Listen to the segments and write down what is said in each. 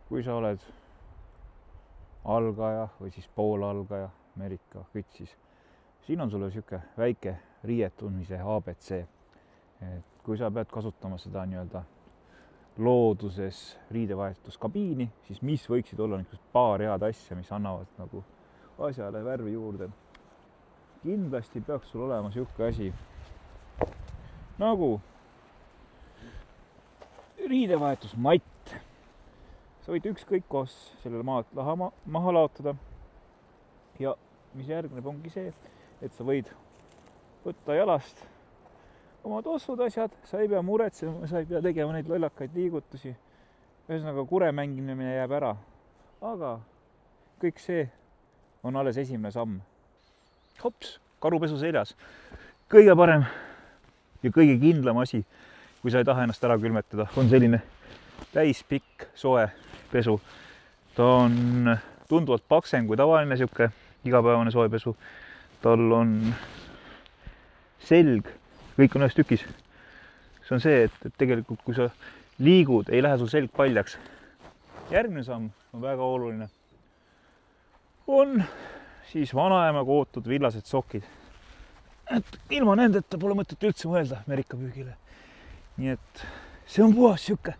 kui sa oled algaja või siis poolalgaja, Merika kütt, siis siin on sulle sihuke väike riietumise ABC. Et kui sa pead kasutama seda nii-öelda looduses riidevahetuskabiini, siis mis võiksid olla paar head asja, mis annavad nagu asjale värvi juurde. Kindlasti peaks sul olema sihuke asi nagu riidevahetusmatt. Sa võid ükskõik koos sellele maha laotada ja mis järgneb ongi see, et sa võid võtta jalast oma tossud asjad, sa ei pea muretsema, sa ei pea tegema neid lollakaid liigutusi. Ühesõnaga kure mängimine jääb ära, aga kõik see on alles esimene samm. Hops, karupesu seljas. Kõige parem ja kõige kindlam asi, kui sa ei taha ennast ära külmetada, on selline täispikk soe pesu. Ta on tunduvalt paksem kui tavaline sihuke igapäevane soepesu. Tal on selg, kõik on ühes tükis. See on see, et tegelikult kui sa liigud, ei lähe sul selg paljaks. Järgmine samm on väga oluline. On siis vanaema kootud villased sokid. Et ilma nendeta pole mõtet üldse mõelda Merika püügile. Nii et see on puhas sihuke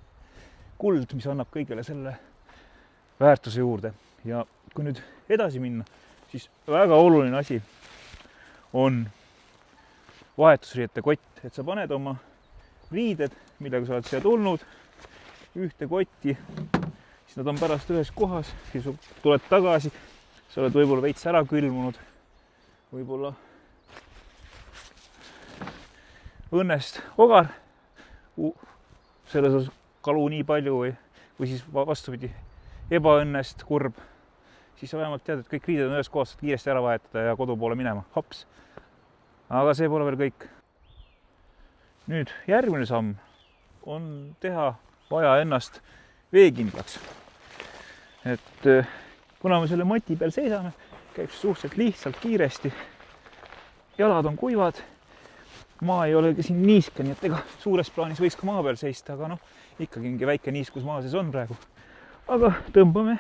kuld, mis annab kõigele selle väärtuse juurde. Ja kui nüüd edasi minna, siis väga oluline asi on vahetusriiete kott. Et sa paned oma riided, millega sa oled siia tulnud, ühte kotti, siis nad on pärast ühes kohas, siis tuled tagasi, sa oled võib-olla veits ära külmunud, võib-olla õnnest ogar, selles osas kalu nii palju või siis vastupidi ebaõnnest kurb, siis sa vähemalt tead, et kõik riided on ühes kohas, saad kiiresti ära vahetada ja kodu poole minema. Hops. Aga see pole veel kõik. Nüüd järgmine samm on teha vaja ennast veekindlaks. Et kuna me selle mati peal seisame, käib suhteliselt lihtsalt kiiresti. Jalad on kuivad. Maa ei ole siin niiske, nii et ega suures plaanis võiks ka maa peal seista, aga noh, ikkagi mingi väike niiskus maa sees on praegu. Aga tõmbame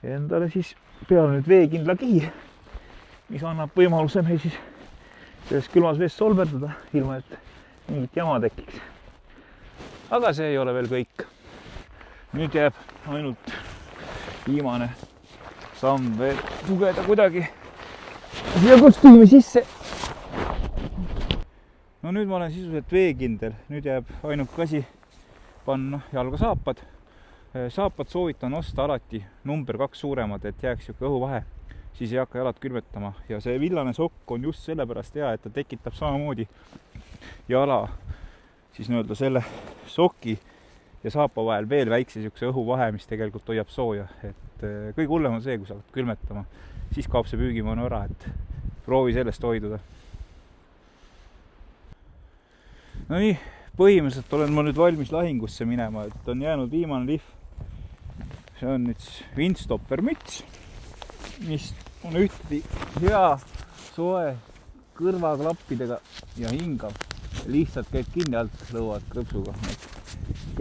endale siis peale nüüd veekindla kihi, mis annab võimaluse meil siis selles külmas vees solberdada, ilma et mingit jama tekiks. Aga see ei ole veel kõik. Nüüd jääb ainult viimane samm veel pugeda kuidagi siia kostüümi sisse. No nüüd ma olen sisuliselt veekindel. Nüüd jääb ainuke asi panna jalga saapad. Saapad soovitan osta alati number 2 suuremad, et jääks siuke õhuvahe. Siis ei hakka jalad külmetama. Ja see villane sokk on just sellepärast hea, et ta tekitab samamoodi jala siis nii-öelda selle soki ja saapa vahel veel väikse siukse õhuvahe, mis tegelikult hoiab sooja. Et kõige hullem on see, kui sa hakkad külmetama. Siis kaob see püügimõnu ära, et proovi sellest hoiduda. No nii, põhimõtteliselt olen ma nüüd valmis lahingusse minema, et on jäänud viimane lihv. See on nüüd Windstopper müts, mis on ühtli hea soe kõrvaklappidega ja hingav. Lihtsalt käib kinni alt, lõuad krõpsuga.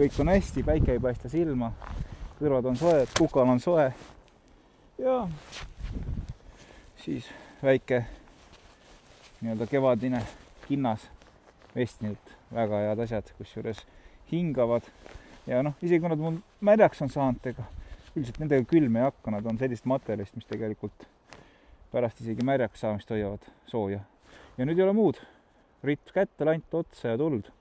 Kõik on hästi, päike ei paista silma, kõrvad on soe, kukal on soe ja siis väike nii-öelda kevadine kinnas vestnilt. Väga head asjad, kus juures hingavad ja noh, isegi kui nad mul märjaks on saanud, ega üldiselt nendega külm ei hakka, nad on sellist materjalist, mis tegelikult pärast isegi märjaks saamist hoiavad sooja. Ja nüüd ei ole muud, ritt kätte, lant otsa ja tuld.